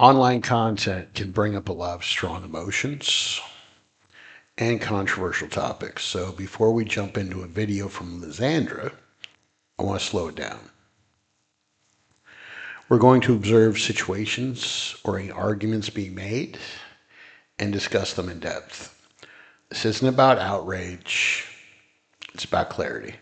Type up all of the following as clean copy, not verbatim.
Online content can bring up a lot of strong emotions and controversial topics. So before we jump into a video from Lysandra, I want to slow it down. We're going to observe situations or any arguments being made and discuss them in depth. This isn't about outrage, it's about clarity.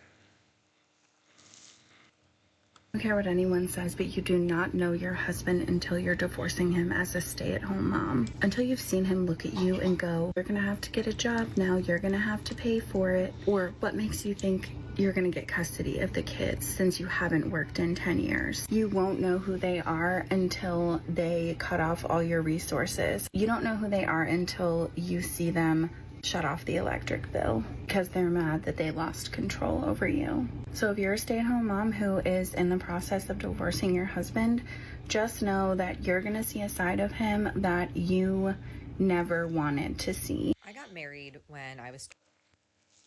I don't care what anyone says, but you do not know your husband until you're divorcing him as a stay-at-home mom. Until you've seen him look at you and go, you're gonna have to get a job now, you're gonna have to pay for it. Or what makes you think you're gonna get custody of the kids since you haven't worked in 10 years? You won't know who they are until they cut off all your resources. You don't know who they are until you see them shut off the electric bill because they're mad that they lost control over you. So if you're a stay-at-home mom who is in the process of divorcing your husband, just know that you're gonna see a side of him that you never wanted to see. I got married when I was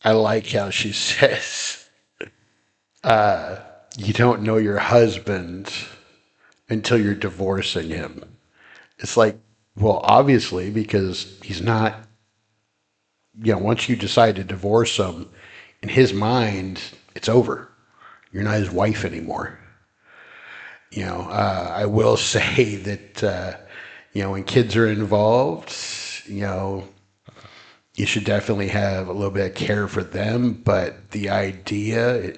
I like how she says, you don't know your husband until you're divorcing him. It's like, well, obviously, because he's not, once you decide to divorce him, in his mind, it's over. You're not his wife anymore. I will say that, when kids are involved, you should definitely have a little bit of care for them. But the idea,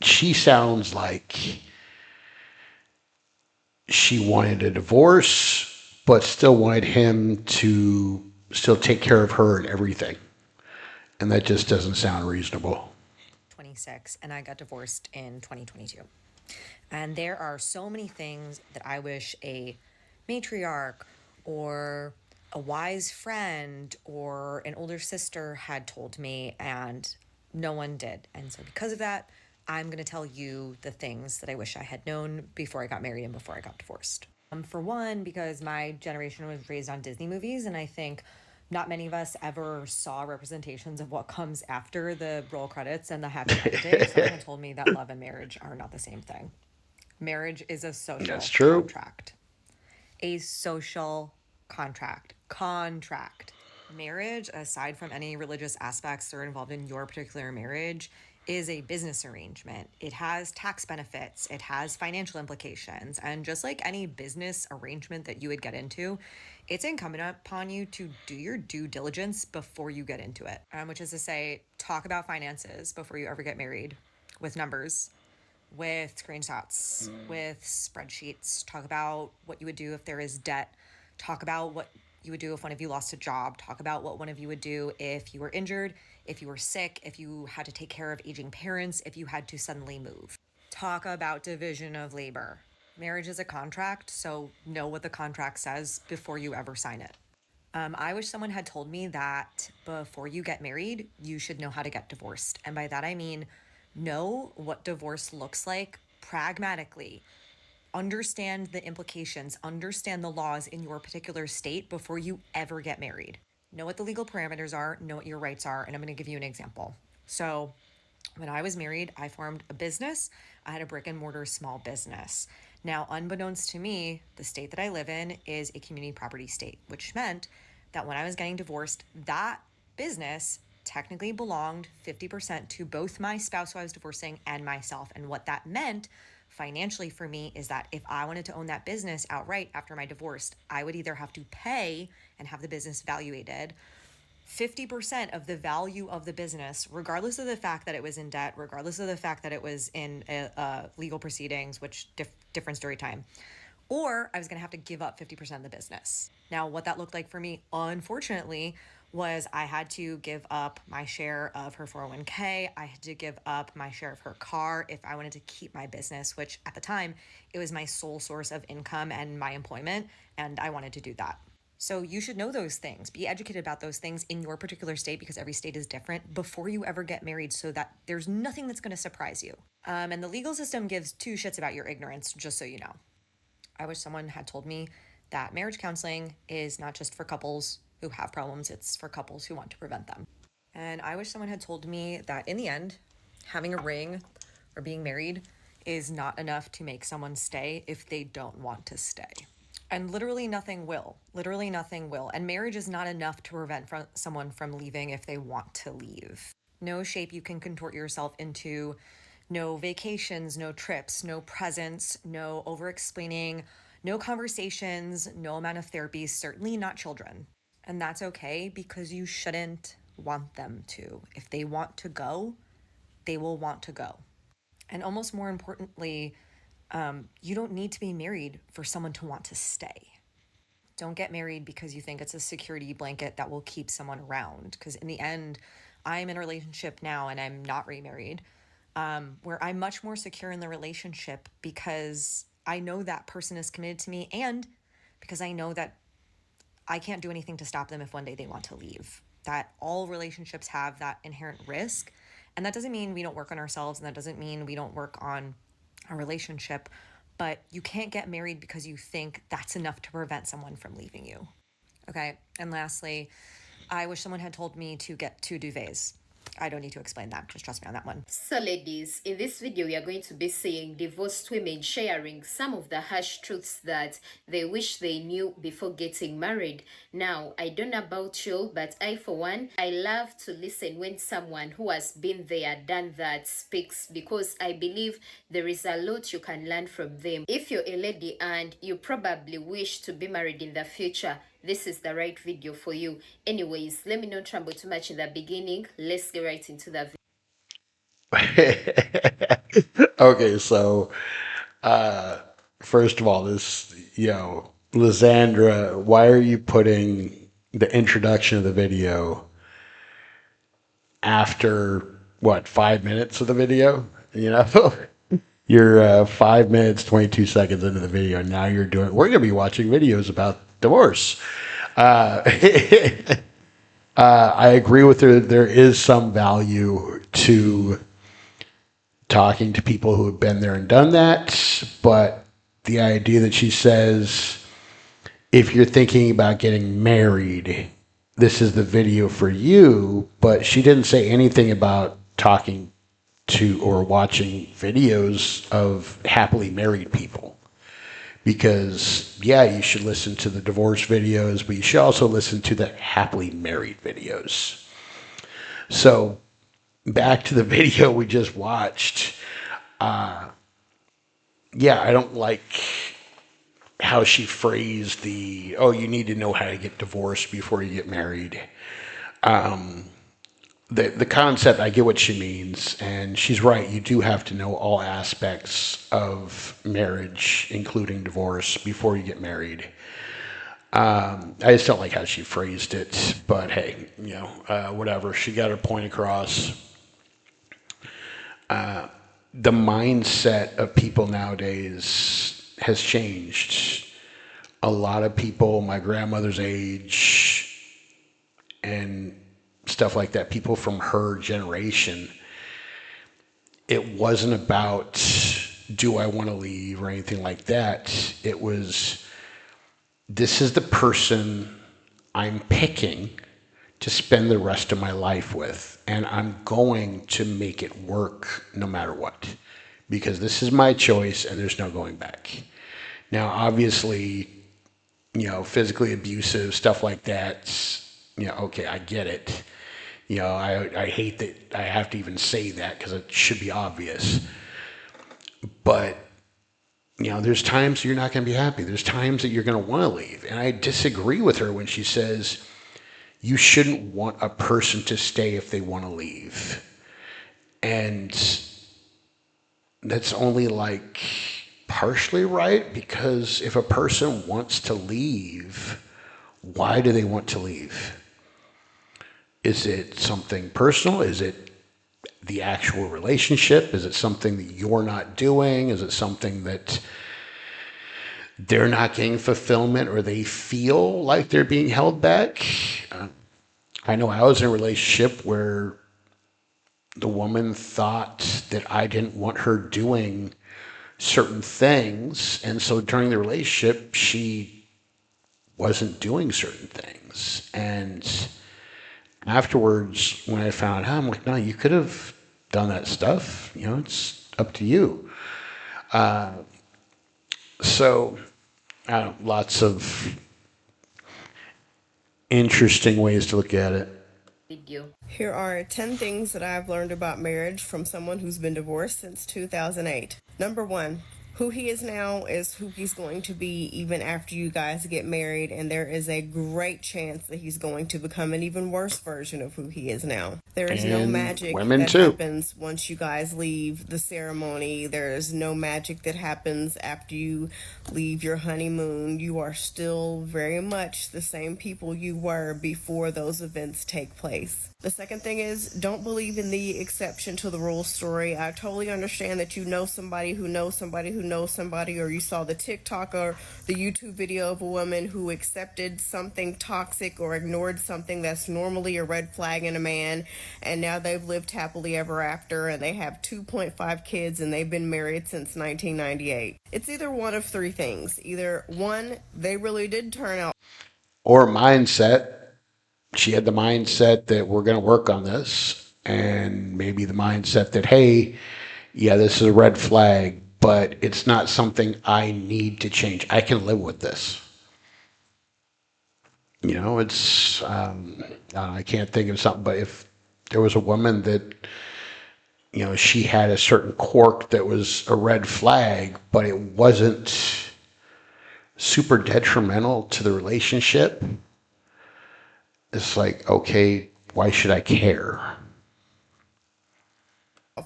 she sounds like she wanted a divorce, but still wanted him to still take care of her and everything. And that just doesn't sound reasonable. 26 and I got divorced in 2022. And there are so many things that I wish a matriarch or a wise friend or an older sister had told me, and no one did. And so because of that, I'm going to tell you the things that I wish I had known before I got married and before I got divorced. For one, because my generation was raised on Disney movies, and I think not many of us ever saw representations of what comes after the roll credits and the happy ending. Someone told me that love and marriage are not the same thing. Marriage is a social That's true. contract. A social contract. Contract. Marriage, aside from any religious aspects that are involved in your particular marriage, is a business arrangement. It has tax benefits, it has financial implications, and just like any business arrangement that you would get into, it's incumbent upon you to do your due diligence before you get into it, which is to say, talk about finances before you ever get married with numbers, with screenshots, with spreadsheets. Talk about what you would do if there is debt. Talk about what you would do if one of you lost a job. Talk about what one of you would do if you were injured, if you were sick, if you had to take care of aging parents, if you had to suddenly move. Talk about division of labor. Marriage is a contract, so know what the contract says before you ever sign it. I wish someone had told me that before you get married, you should know how to get divorced. And by that I mean, know what divorce looks like pragmatically. Understand the implications, understand the laws in your particular state before you ever get married. Know what the legal parameters are, know what your rights are, and I'm going to give you an example. So, when I was married, I formed a business. I had a brick and mortar small business. Now, unbeknownst to me, the state that I live in is a community property state, which meant that when I was getting divorced, that business technically belonged 50% to both my spouse who I was divorcing and myself. And what that meant financially for me is that if I wanted to own that business outright after my divorce, I would either have to pay and have the business valuated 50% of the value of the business, regardless of the fact that it was in debt, regardless of the fact that it was in legal proceedings, which different story time, or I was going to have to give up 50% of the business. Now, what that looked like for me, unfortunately, was I had to give up my share of her 401k. I had to give up my share of her car if I wanted to keep my business, which at the time, it was my sole source of income and my employment, and I wanted to do that. So you should know those things. Be educated about those things in your particular state, because every state is different, before you ever get married, so that there's nothing that's going to surprise you. And the legal system gives two shits about your ignorance, just so you know. I wish someone had told me that marriage counseling is not just for couples who have problems, it's for couples who want to prevent them. And I wish someone had told me that in the end, having a ring or being married is not enough to make someone stay if they don't want to stay. And literally nothing will. Literally nothing will. And marriage is not enough to prevent someone from leaving if they want to leave. No shape you can contort yourself into, no vacations, no trips, no presents, no over explaining, no conversations, no amount of therapy, certainly not children. And that's okay because you shouldn't want them to. If they want to go, they will want to go. And almost more importantly, you don't need to be married for someone to want to stay. Don't get married because you think it's a security blanket that will keep someone around. Because in the end, I'm in a relationship now and I'm not remarried, where I'm much more secure in the relationship because I know that person is committed to me and because I know that I can't do anything to stop them if one day they want to leave. That all relationships have that inherent risk. And that doesn't mean we don't work on ourselves, and that doesn't mean we don't work on a relationship. But you can't get married because you think that's enough to prevent someone from leaving you. Okay. And lastly, I wish someone had told me to get 2 duvets. I don't need to explain that. Just trust me on that one. So ladies, in this video we are going to be seeing divorced women sharing some of the harsh truths that they wish they knew before getting married. Now, I don't know about you, but I for one, I love to listen when someone who has been there, done that speaks, because I believe there is a lot you can learn from them. If you're a lady and you probably wish to be married in the future, this is the right video for you. Anyways, let me not ramble too much in the beginning. Let's get right into the video. Okay, so first of all, Lysandra, why are you putting the introduction of the video after what, 5 minutes of the video? You know, you're 5 minutes, 22 seconds into the video, and now we're going to be watching videos about divorce. Uh, I agree with her. There is some value to talking to people who have been there and done that, but the idea that she says, if you're thinking about getting married, this is the video for you, but she didn't say anything about talking to or watching videos of happily married people. Because, yeah, you should listen to the divorce videos, but you should also listen to the happily married videos. So, back to the video we just watched. Yeah, I don't like how she phrased you need to know how to get divorced before you get married. The concept, I get what she means, and she's right. You do have to know all aspects of marriage, including divorce, before you get married. I just don't like how she phrased it, but hey, whatever. She got her point across. The mindset of people nowadays has changed. A lot of people my grandmother's age and stuff like that, people from her generation, it wasn't about do I want to leave or anything like that. It was, this is the person I'm picking to spend the rest of my life with, and I'm going to make it work no matter what, because this is my choice and there's no going back. Now, obviously, physically abusive, stuff like that, okay, I get it. I hate that I have to even say that because it should be obvious. But, there's times you're not going to be happy. There's times that you're going to want to leave. And I disagree with her when she says you shouldn't want a person to stay if they want to leave. And that's only like partially right, because if a person wants to leave, why do they want to leave? Is it something personal? Is it the actual relationship? Is it something that you're not doing? Is it something that they're not getting fulfillment, or they feel like they're being held back? I know I was in a relationship where the woman thought that I didn't want her doing certain things, and so during the relationship, she wasn't doing certain things. And afterwards, when I found out, I'm like, no, you could have done that stuff. It's up to you. So, Lots of interesting ways to look at it. Video. Here are 10 things that I've learned about marriage from someone who's been divorced since 2008. Number one, who he is now is who he's going to be even after you guys get married, and there is a great chance that he's going to become an even worse version of who he is now. There is no And magic women that too. happens once you guys leave the ceremony. There is no magic that happens after you leave your honeymoon. You are still very much the same people you were before those events take place. The second thing is, don't believe in the exception to the rule story. I totally understand that you know somebody who knows somebody who knows somebody, or you saw the TikTok or the YouTube video of a woman who accepted something toxic or ignored something that's normally a red flag in a man, and now they've lived happily ever after, and they have 2.5 kids, and they've been married since 1998. It's either one of three things. Either one, they really did turn out, Or mindset. She had the mindset that we're going to work on this, and maybe the mindset that, hey, yeah, this is a red flag, but it's not something I need to change. I can live with this. It's, I can't think of something, but if there was a woman that, she had a certain quirk that was a red flag, but it wasn't super detrimental to the relationship, it's like, okay, why should I care?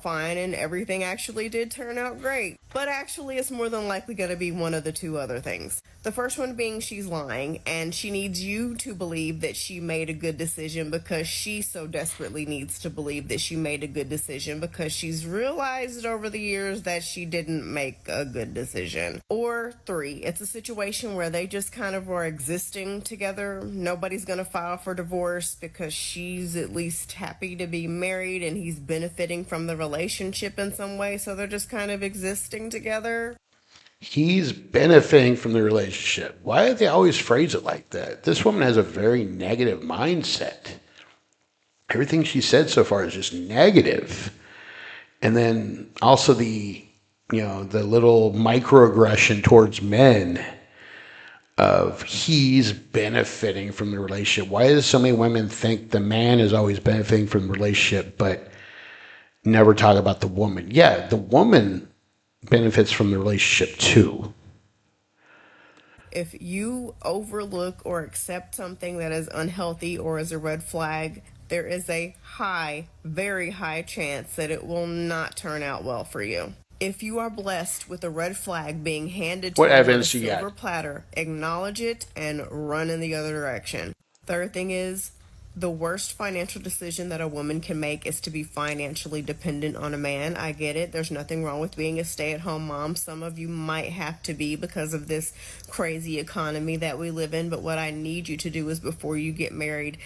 fine, and everything actually did turn out great. But actually, it's more than likely going to be one of the two other things. The first one being she's lying, and she needs you to believe that she made a good decision because she so desperately needs to believe that she made a good decision because she's realized over the years that she didn't make a good decision. Or three, it's a situation where they just kind of are existing together. Nobody's going to file for divorce because she's at least happy to be married and he's benefiting from the relationship in some way, so they're just kind of existing together. He's benefiting from the relationship. Why do they always phrase it like that? This woman has a very negative mindset. Everything she said so far is just negative. And then also the little microaggression towards men of he's benefiting from the relationship. Why do so many women think the man is always benefiting from the relationship, but never talk about the woman? Yeah, the woman benefits from the relationship too. If you overlook or accept something that is unhealthy or is a red flag, there is a high, very high chance that it will not turn out well for you. If you are blessed with a red flag being handed to What you on a evidence you silver got? platter, acknowledge it and run in the other direction. Third thing is, the worst financial decision that a woman can make is to be financially dependent on a man. I get it. There's nothing wrong with being a stay-at-home mom. Some of you might have to be because of this crazy economy that we live in. But what I need you to do is, before you get married,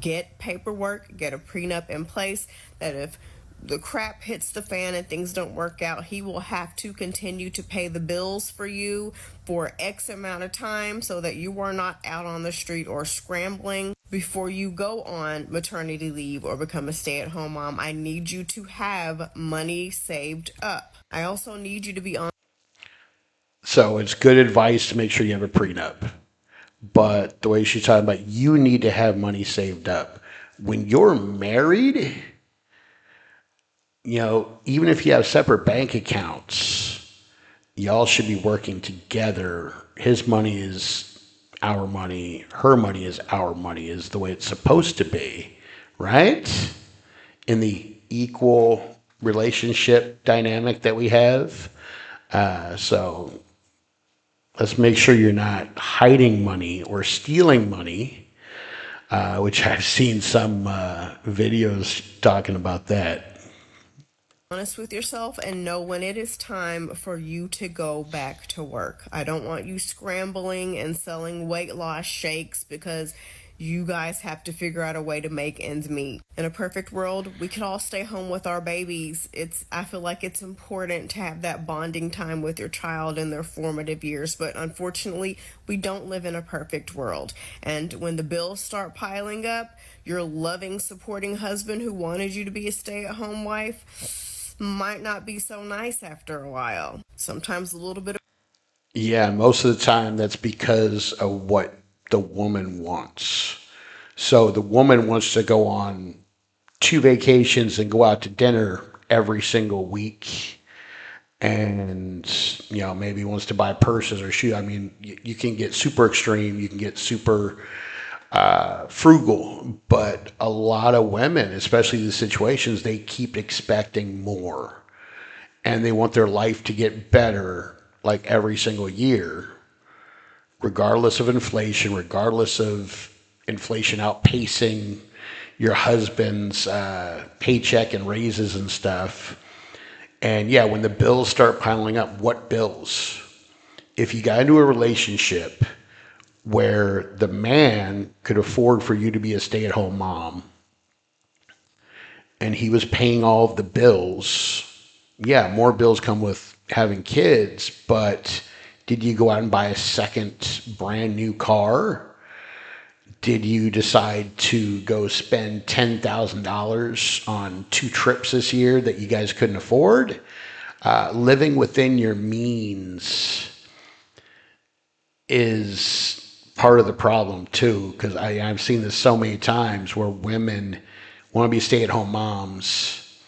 get paperwork, get a prenup in place that if the crap hits the fan and things don't work out, he will have to continue to pay the bills for you for X amount of time so that you are not out on the street or scrambling before you go on maternity leave or become a stay-at-home mom. I need you to have money saved up. I also need you to be on. So it's good advice to make sure you have a prenup. But the way she's talking about, you need to have money saved up. When you're married, even if you have separate bank accounts, y'all should be working together. His money is our money. Her money is our money, is the way it's supposed to be, right? In the equal relationship dynamic that we have. So let's make sure you're not hiding money or stealing money, which I've seen some videos talking about that. Honest with yourself and know when it is time for you to go back to work. I don't want you scrambling and selling weight loss shakes because you guys have to figure out a way to make ends meet. In a perfect world, we could all stay home with our babies. I feel like it's important to have that bonding time with your child in their formative years, but unfortunately, we don't live in a perfect world. And when the bills start piling up, your loving, supporting husband who wanted you to be a stay-at-home wife might not be so nice after a while. Sometimes a little bit of Yeah, most of the time that's because of what the woman wants. So the woman wants to go on 2 vacations and go out to dinner every single week, and maybe wants to buy purses or shoes. I mean, you can get super extreme, you can get super frugal, but a lot of women, especially the situations, they keep expecting more, and they want their life to get better like every single year, regardless of inflation, regardless of inflation outpacing your husband's paycheck and raises and stuff. And yeah, when the bills start piling up, what bills? If you got into a relationship where the man could afford for you to be a stay at home mom and he was paying all of the bills, yeah, more bills come with having kids, but did you go out and buy a second brand new car? Did you decide to go spend $10,000 on 2 trips this year that you guys couldn't afford? Living within your means is part of the problem too, because I've seen this so many times where women want to be stay-at-home moms,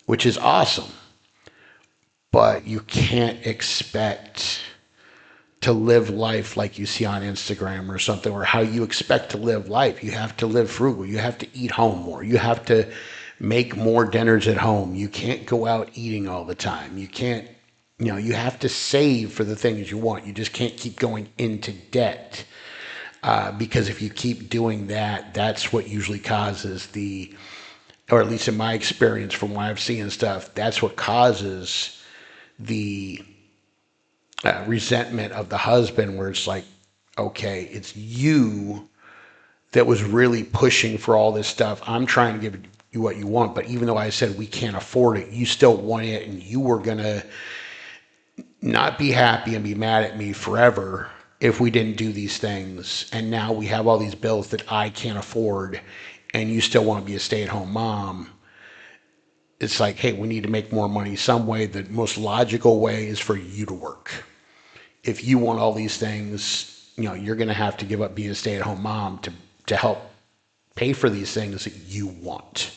which is awesome, but you can't expect to live life like you see on Instagram or something, or how you expect to live life. You have to live frugal. You have to eat home more. You have to make more dinners at home. You can't go out eating all the time. You can't, you have to save for the things you want. You just can't keep going into debt. Because if you keep doing that, that's what usually causes or at least in my experience from what I've seen and stuff, that's what causes the resentment of the husband, where it's like, okay, it's you that was really pushing for all this stuff. I'm trying to give you what you want, but even though I said we can't afford it, you still want it, and you were going to not be happy and be mad at me forever if we didn't do these things. And now we have all these bills that I can't afford, and you still want to be a stay-at-home mom. It's like, hey, we need to make more money some way. The most logical way is for you to work. If you want all these things, you're going to have to give up being a stay-at-home mom to help pay for these things that you want.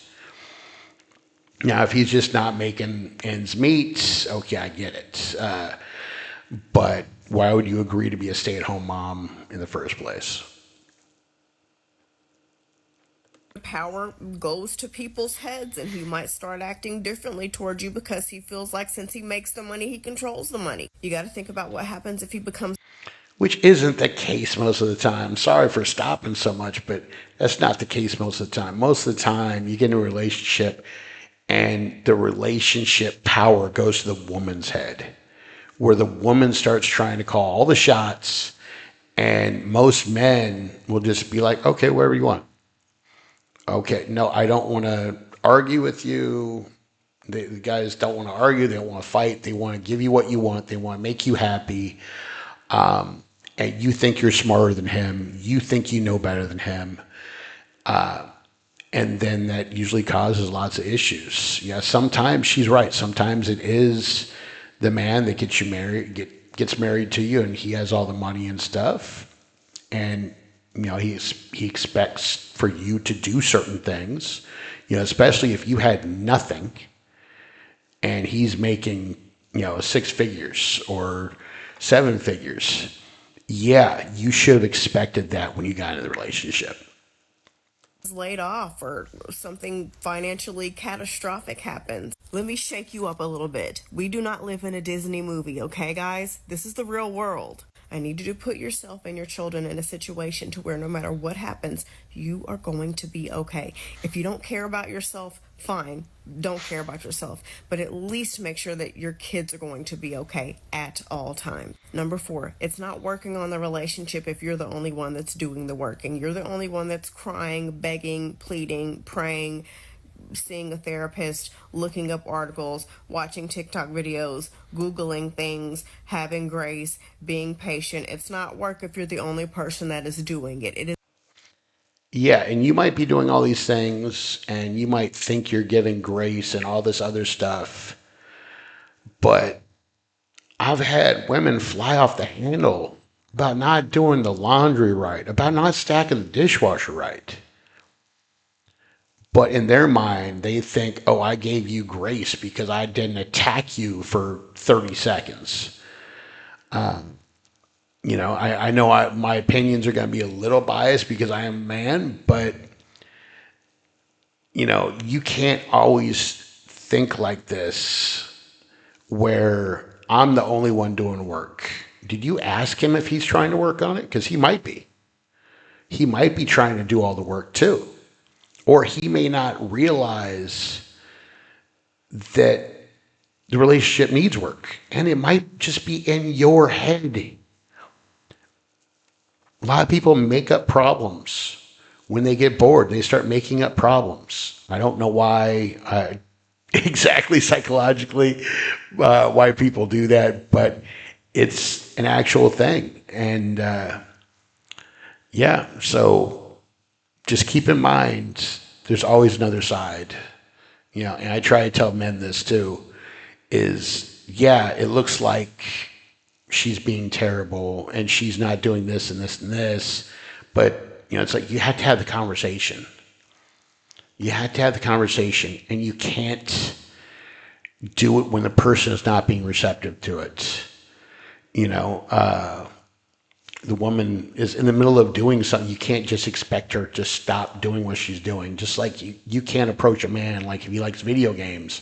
Now, if he's just not making ends meet, okay, I get it. But why would you agree to be a stay-at-home mom in the first place? Power goes to people's heads, and he might start acting differently towards you because he feels like since he makes the money, he controls the money. You got to think about what happens if he becomes. Which isn't the case most of the time. Sorry for stopping so much, but that's not the case most of the time. Most of the time, you get in a relationship and the relationship power goes to the woman's head, where the woman starts trying to call all the shots, and most men will just be like, okay, whatever you want. Okay, no, I don't want to argue with you. The guys don't want to argue. They don't want to fight. They want to give you what you want. They want to make you happy. And you think you're smarter than him. You think you know better than him. And then that usually causes lots of issues. Yeah, sometimes she's right. Sometimes it is the man that gets you married, gets married to you, and he has all the money and stuff. And he expects for you to do certain things. Especially if you had nothing, and he's making 6 figures or 7 figures. Yeah, you should have expected that when you got into the relationship. Laid off or something financially catastrophic happens. Let me shake you up a little bit. We do not live in a Disney movie, okay, guys? This is the real world. I need you to put yourself and your children in a situation to where no matter what happens, you are going to be okay. If you don't care about yourself, fine, don't care about yourself, but at least make sure that your kids are going to be okay at all times. Number 4, it's not working on the relationship if you're the only one that's doing the working. You're the only one that's crying, begging, pleading, praying, seeing a therapist, looking up articles, watching TikTok videos, Googling things, having grace, being patient. It's not work if you're the only person that is doing it. It is. Yeah, and you might be doing all these things, and you might think you're giving grace and all this other stuff, but I've had women fly off the handle about not doing the laundry right, about not stacking the dishwasher right. But in their mind, they think, oh, I gave you grace because I didn't attack you for 30 seconds. I know my opinions are going to be a little biased because I am a man, but, you can't always think like this where I'm the only one doing work. Did you ask him if he's trying to work on it? Because he might be. He might be trying to do all the work too. Or he may not realize that the relationship needs work. And it might just be in your head. A lot of people make up problems. When they get bored, they start making up problems. I don't know why exactly psychologically why people do that, but it's an actual thing. And yeah, so just keep in mind there's always another side. And I try to tell men this too, is yeah, it looks like she's being terrible and she's not doing this and this and this, but it's like you have to have the conversation. You have to have the conversation, and you can't do it when the person is not being receptive to it. The woman is in the middle of doing something. You can't just expect her to stop doing what she's doing. Just like you can't approach a man like if he likes video games,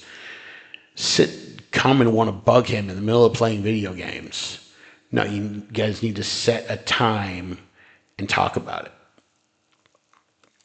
come and want to bug him in the middle of playing video games. No, you guys need to set a time and talk about it.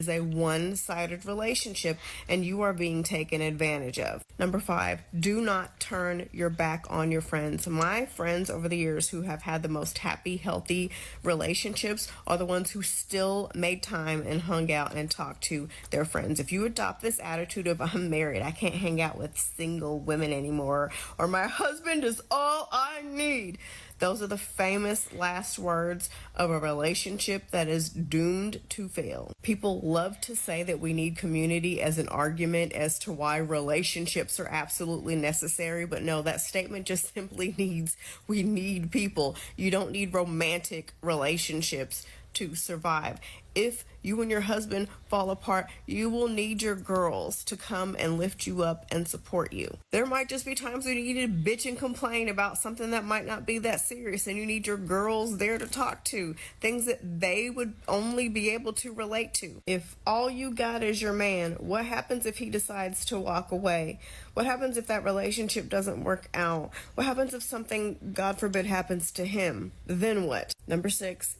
Is a one-sided relationship and you are being taken advantage of. Number 5, do not turn your back on your friends. My friends over the years who have had the most happy, healthy relationships are the ones who still made time and hung out and talked to their friends. If you adopt this attitude of I'm married, I can't hang out with single women anymore, or my husband is all I need, those are the famous last words of a relationship that is doomed to fail. People love to say that we need community as an argument as to why relationships are absolutely necessary, but no, that statement just simply needs we need people. You don't need romantic relationships to survive. If you and your husband fall apart, you will need your girls to come and lift you up and support you. There might just be times when you need to bitch and complain about something that might not be that serious, and you need your girls there to talk to, things that they would only be able to relate to. If all you got is your man, what happens if he decides to walk away? What happens if that relationship doesn't work out? What happens if something, God forbid, happens to him? Then what? Number 6,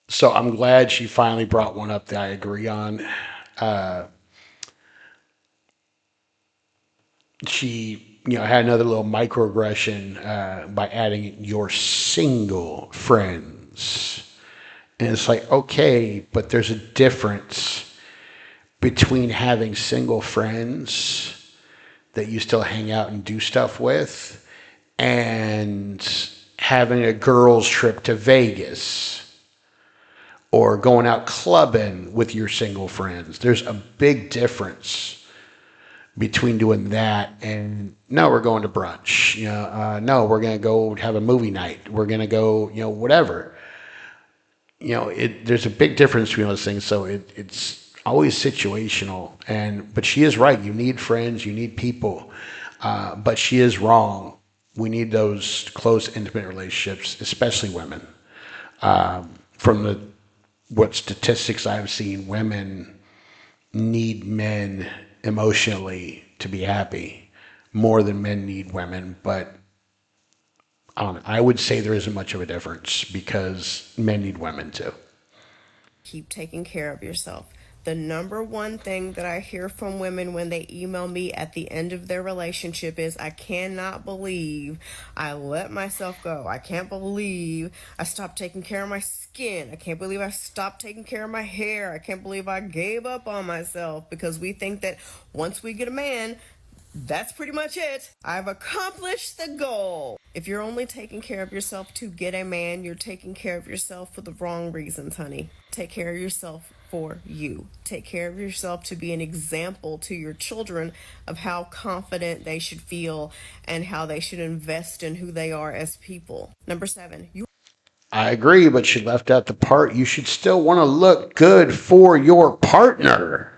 So I'm glad she finally brought one up that I agree on. She, had another little microaggression by adding your single friends. And it's like, okay, but there's a difference between having single friends that you still hang out and do stuff with and having a girls' trip to Vegas or going out clubbing with your single friends. There's a big difference between doing that and no, we're going to brunch. No, we're going to go have a movie night. We're going to go, whatever. There's a big difference between those things. So it's always situational. But she is right. You need friends. You need people. But she is wrong. We need those close, intimate relationships, especially women. From what statistics I've seen, women need men emotionally to be happy more than men need women. But I would say there isn't much of a difference because men need women too. keep taking care of yourself. The number one thing that I hear from women when they email me at the end of their relationship is, I cannot believe I let myself go. I can't believe I stopped taking care of my skin. I can't believe I stopped taking care of my hair. I can't believe I gave up on myself, because we think that once we get a man, that's pretty much it. I've accomplished the goal. If you're only taking care of yourself to get a man, you're taking care of yourself for the wrong reasons, honey. Take care of yourself for you. Take care of yourself to be an example to your children of how confident they should feel and how they should invest in who they are as people. Number 7, you I agree, but she left out the part you should still want to look good for your partner.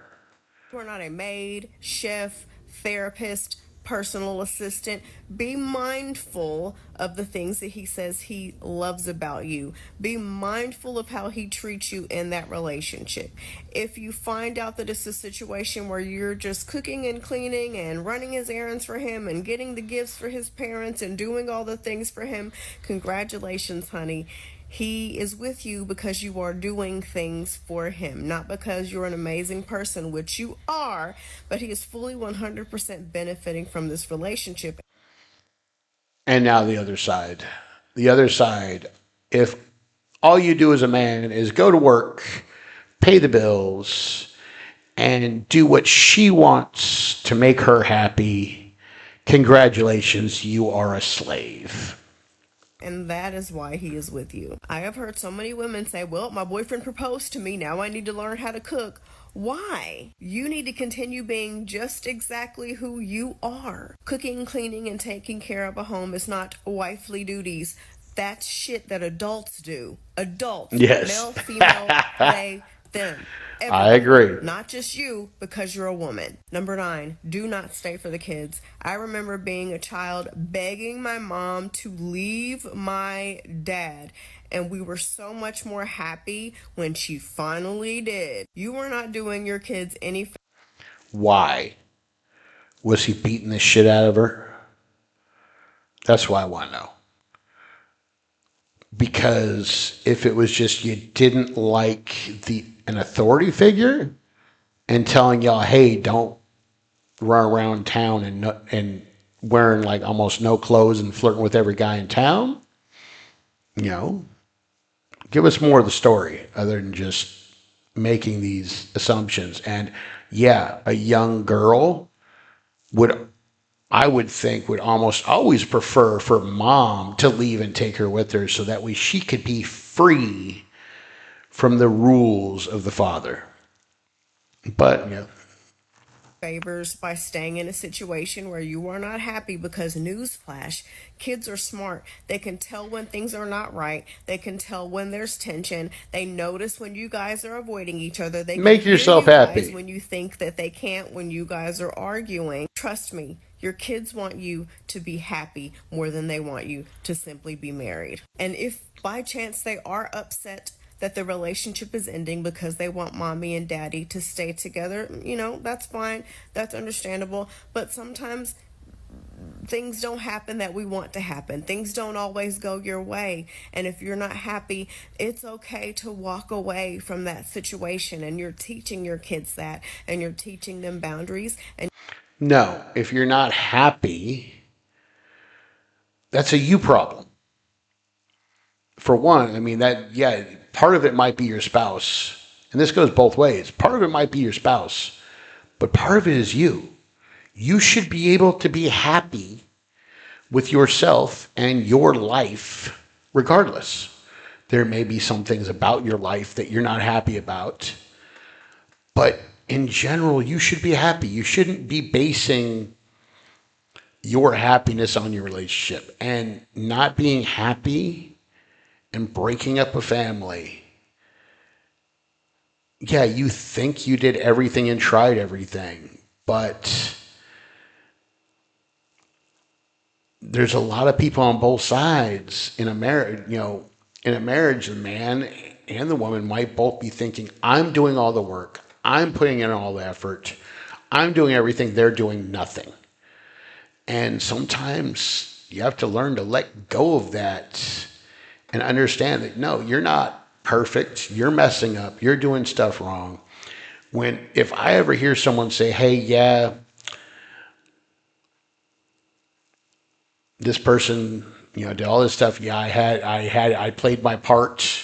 are not a maid, chef, therapist, personal assistant. Be mindful of the things that he says he loves about you. Be mindful of how he treats you in that relationship. If you find out that it's a situation where you're just cooking and cleaning and running his errands for him and getting the gifts for his parents and doing all the things for him, congratulations, honey. He is with you because you are doing things for him, not because you're an amazing person, which you are, but he is fully 100% benefiting from this relationship. And now the other side. The other side, if all you do as a man is go to work, pay the bills, and do what she wants to make her happy, congratulations, you are a slave. And that is why he is with you. I have heard so many women say, well, my boyfriend proposed to me. Now I need to learn how to cook. Why? You need to continue being just exactly who you are. Cooking, cleaning, and taking care of a home is not wifely duties. That's shit that adults do. Adults, Yes. male, female, they, them. I Everyone. agree. Not just you because you're a woman. Number 9, do not stay for the kids. I remember being a child begging my mom to leave my dad, and we were so much more happy when she finally did. You were not doing your kids any Why? Was he beating the shit out of her? That's why I want to know. Because if it was just you didn't like an authority figure and telling y'all, hey, don't run around town and wearing like almost no clothes and flirting with every guy in town, you know, give us more of the story other than just making these assumptions. And yeah, a young girl would, I would think, would almost always prefer for mom to leave and take her with her so that way she could be free from the rules of the father. But, yeah. favors by staying in a situation where you are not happy because newsflash, kids are smart. They can tell when things are not right. They can tell when there's tension. They notice when you guys are avoiding each other. They can Make hear yourself you guys happy. when you think that they can't when you guys are arguing. Trust me, your kids want you to be happy more than they want you to simply be married. And if by chance they are upset that the relationship is ending because they want mommy and daddy to stay together, that's fine. That's understandable. But sometimes things don't happen that we want to happen. Things don't always go your way. And if you're not happy, it's okay to walk away from that situation. And you're teaching your kids that, and you're teaching them boundaries. And No, if you're not happy, that's a you problem. For one, I mean, yeah, part of it might be your spouse. And this goes both ways. Part of it might be your spouse, but part of it is you. You should be able to be happy with yourself and your life regardless. There may be some things about your life that you're not happy about, but in general, you should be happy. You shouldn't be basing your happiness on your relationship. And not being happy and breaking up a family, yeah, you think you did everything and tried everything, but there's a lot of people on both sides in a marriage. In a marriage, the man and the woman might both be thinking, I'm doing all the work, I'm putting in all the effort, I'm doing everything, they're doing nothing. And sometimes you have to learn to let go of that and understand that no, you're not perfect, you're messing up, you're doing stuff wrong. If I ever hear someone say, hey, yeah, this person, did all this stuff. Yeah, I played my part.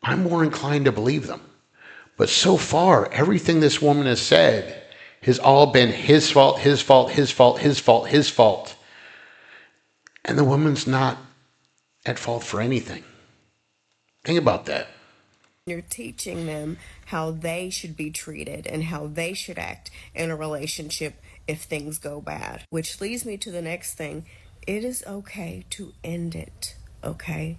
I'm more inclined to believe them. But so far, everything this woman has said has all been his fault, his fault, his fault, his fault, his fault. And the woman's not at fault for anything. Think about that. You're teaching them how they should be treated and how they should act in a relationship if things go bad. Which leads me to the next thing. It is okay to end it, okay?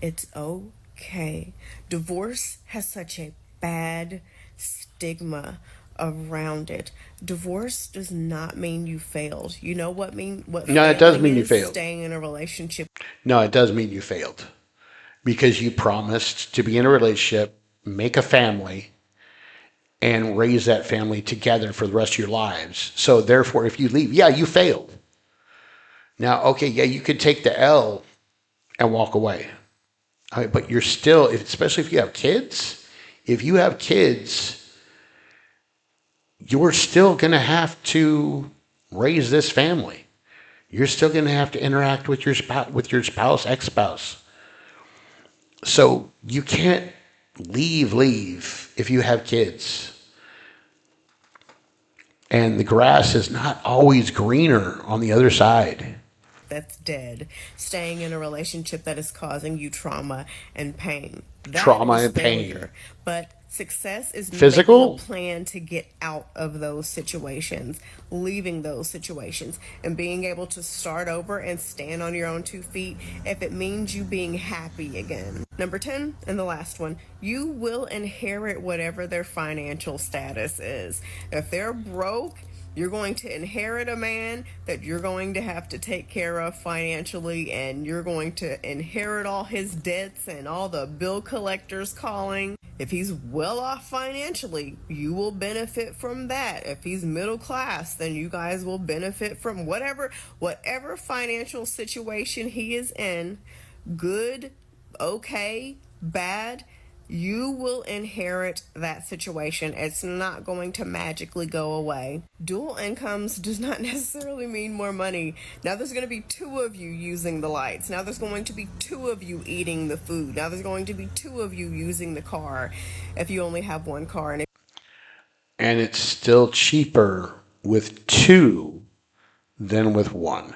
It's okay. Divorce has such a bad stigma around it. Divorce does not mean you failed. You know what No, it does failing mean you is? failed. Staying in a relationship. No, it does mean you failed because you promised to be in a relationship, make a family, and raise that family together for the rest of your lives. So therefore, if you leave, yeah, you failed. Now, okay, yeah, you could take the L and walk away. All right, but you're still, especially if you have kids, if you have kids, you're still going to have to raise this family. You're still going to have to interact with your spouse, ex-spouse. So you can't leave if you have kids. And the grass is not always greener on the other side. That's dead. Staying in a relationship that is causing you trauma and pain. That Trauma is and pain. failure. But success is making a Physical? plan to get out of those situations, leaving those situations, and being able to start over and stand on your own 2 feet if it means you being happy again. Number 10, and the last one, you will inherit whatever their financial status is. If they're broke, you're going to inherit a man that you're going to have to take care of financially, and you're going to inherit all his debts and all the bill collectors calling. If he's well off financially, you will benefit from that. If he's middle class, then you guys will benefit from whatever financial situation he is in, good, okay, bad. You will inherit that situation. It's not going to magically go away. Dual incomes does not necessarily mean more money. Now there's going to be two of you using the lights. Now there's going to be two of you eating the food. Now there's going to be two of you using the car if you only have one car. And it's still cheaper with two than with one.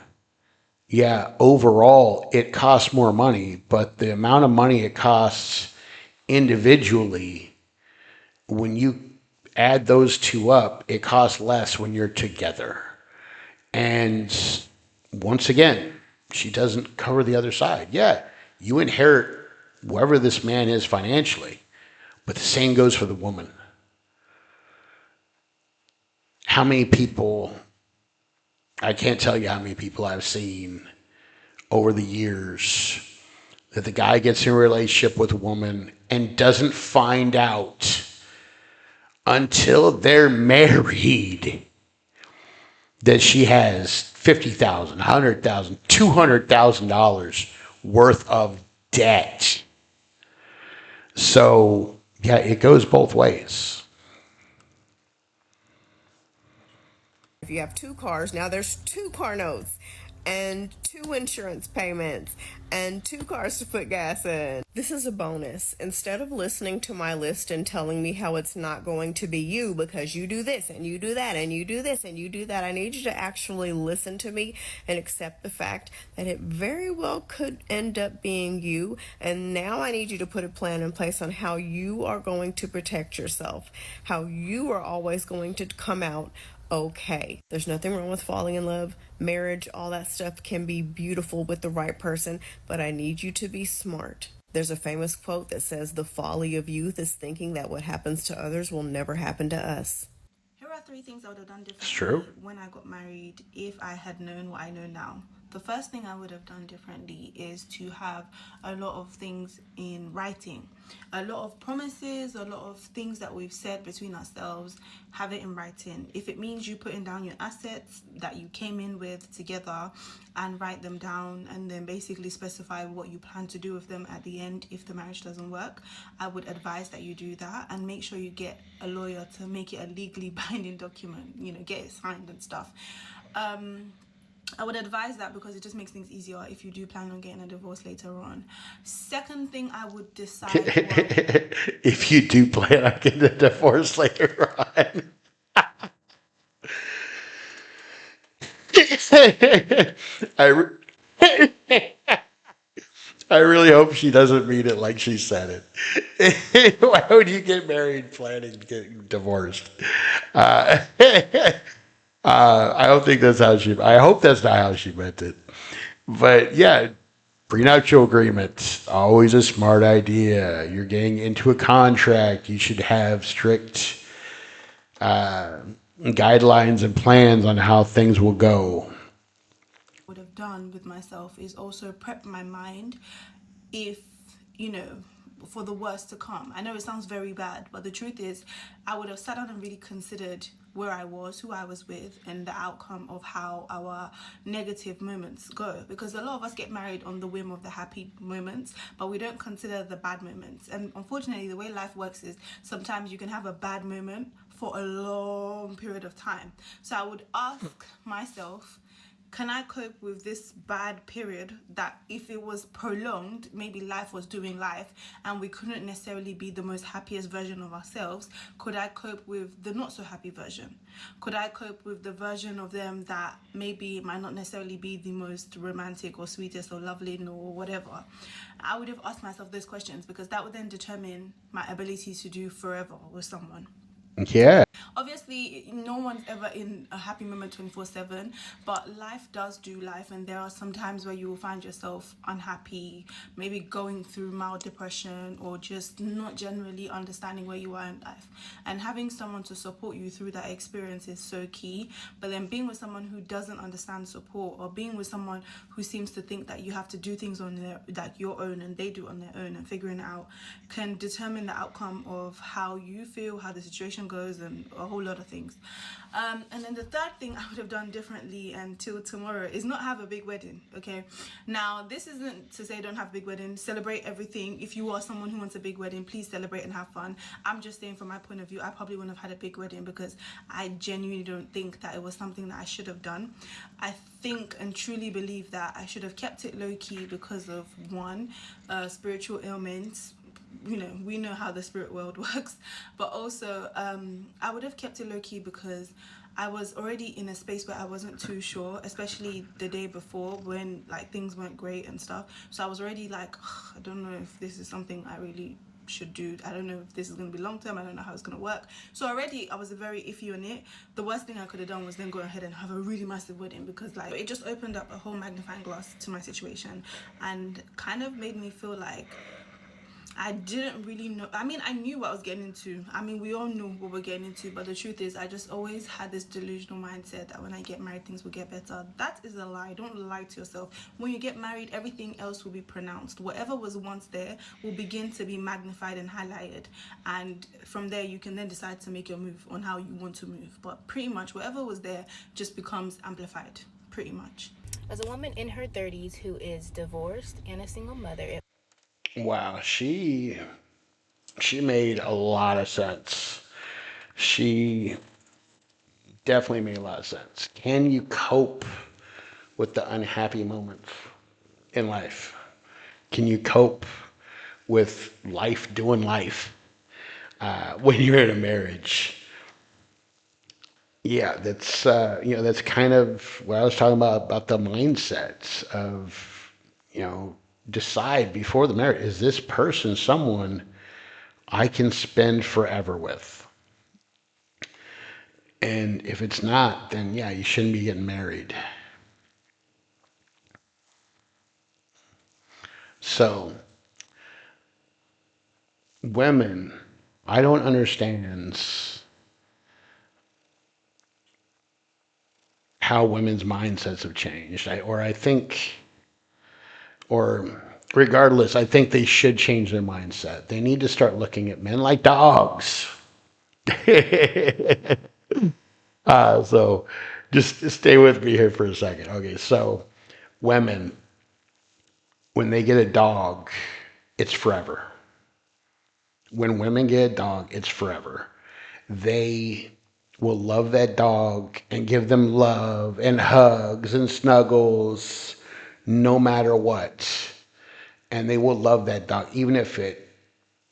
Yeah, overall, it costs more money, but the amount of money it costs individually, when you add those two up, it costs less when you're together. And once again, she doesn't cover the other side. Yeah, you inherit wherever this man is financially, but the same goes for the woman. How many people, I can't tell you how many people I've seen over the years that the guy gets in a relationship with a woman and doesn't find out until they're married that she has $50,000, $100,000, $200,000 worth of debt. So, yeah, it goes both ways. If you have two cars, now there's two car notes and two insurance payments and two cars to put gas in. This is a bonus. Instead of listening to my list and telling me how it's not going to be you because you do this and you do that and you do this and you do that, I need you to actually listen to me and accept the fact that it very well could end up being you. And now I need you to put a plan in place on how you are going to protect yourself, how you are always going to come out okay. There's nothing wrong with falling in love. Marriage, all that stuff can be beautiful with the right person, but I need you to be smart. There's a famous quote that says, "The folly of youth is thinking that what happens to others will never happen to us." Here are 3 things I would have done It's true. differently when I got married if I had known what I know now. The first thing I would have done differently is to have a lot of things in writing. A lot of promises, a lot of things that we've said between ourselves, have it in writing. If it means you putting down your assets that you came in with together and write them down and then basically specify what you plan to do with them at the end if the marriage doesn't work, I would advise that you do that and make sure you get a lawyer to make it a legally binding document, get it signed and stuff. I would advise that because it just makes things easier if you do plan on getting a divorce later on. Second thing I would decide If you do plan on getting a divorce later on. I really hope she doesn't mean it like she said it. Why would you get married planning to get divorced? Uh, I don't think that's how she. I hope that's not how she meant it. But yeah, prenuptial agreements always a smart idea. You're getting into a contract. You should have strict guidelines and plans on how things will go. Would have done with myself is also prep my mind if, you know, for the worst to come. I know it sounds very bad, but the truth is, I would have sat down and really considered where I was, who I was with, and the outcome of how our negative moments go. Because a lot of us get married on the whim of the happy moments, but we don't consider the bad moments. And unfortunately, the way life works is sometimes you can have a bad moment for a long period of time. So I would ask myself, can I cope with this bad period that if it was prolonged, maybe life was doing life and we couldn't necessarily be the most happiest version of ourselves? Could I cope with the not so happy version? Could I cope with the version of them that maybe might not necessarily be the most romantic or sweetest or lovely or whatever? I would have asked myself those questions because that would then determine my ability to do forever with someone. Yeah. Obviously, no one's ever in a happy moment 24/7, but life does do life, and there are some times where you will find yourself unhappy, maybe going through mild depression, or just not generally understanding where you are in life. And having someone to support you through that experience is so key. But then being with someone who doesn't understand support, or being with someone who seems to think that you have to do things on your own and they do on their own, and figuring it out can determine the outcome of how you feel, how the situation goes, and a whole lot of things. And then the third thing I would have done differently until tomorrow is not have a big wedding. Okay, now this isn't to say don't have a big wedding. Celebrate everything. If you are someone who wants a big wedding, please celebrate and have fun. I'm just saying from my point of view, I probably wouldn't have had a big wedding because I genuinely don't think that it was something that I should have done. I think and truly believe that I should have kept it low key because of one, spiritual ailments. You know, we know how the spirit world works, but also I would have kept it low key because I was already in a space where I wasn't too sure, especially the day before when like things weren't great and stuff. So I was already like, I don't know if this is something I really should do. I don't know if this is going to be long term. I don't know how it's going to work. So already I was very iffy on it. The worst thing I could have done was then go ahead and have a really massive wedding because like it just opened up a whole magnifying glass to my situation and kind of made me feel like I didn't really know. I mean, I knew what I was getting into. I mean, we all knew what we're getting into, but the truth is, I just always had this delusional mindset that when I get married, things will get better. That is a lie. Don't lie to yourself. When you get married, everything else will be pronounced. Whatever was once there will begin to be magnified and highlighted. And from there, you can then decide to make your move on how you want to move. But pretty much, whatever was there just becomes amplified, pretty much. As a woman in her 30s who is divorced and a single mother, Wow, she made a lot of sense. She definitely made a lot of sense. Can you cope with the unhappy moments in life? Can you cope with life doing life when you're in a marriage? Yeah, that's that's kind of what I was talking about the mindset of decide before the marriage, is this person someone I can spend forever with? And if it's not, then yeah, you shouldn't be getting married. So, women, I don't understand how women's mindsets have changed. I think, or regardless, I think they should change their mindset. They need to start looking at men like dogs. So just stay with me here for a second. Okay, so women, when they get a dog, it's forever. When women get a dog, it's forever. They will love that dog and give them love and hugs and snuggles no matter what. And they will love that dog, even if it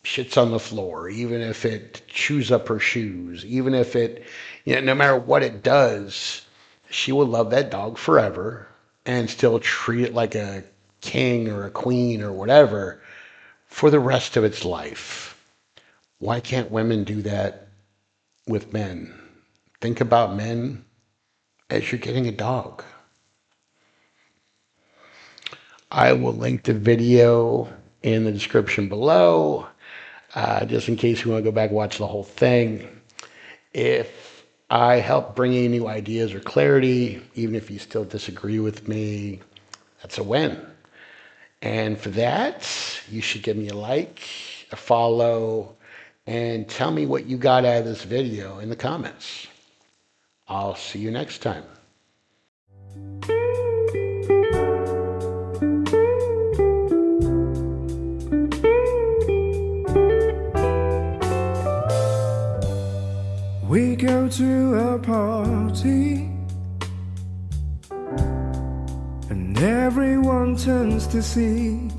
shits on the floor, even if it chews up her shoes, even if it, no matter what it does, she will love that dog forever and still treat it like a king or a queen or whatever for the rest of its life. Why can't women do that with men? Think about men as you're getting a dog. I will link the video in the description below, just in case you want to go back and watch the whole thing. If I help bring you new ideas or clarity, even if you still disagree with me, that's a win. And for that, you should give me a like, a follow, and tell me what you got out of this video in the comments. I'll see you next time. We go to a party and everyone turns to see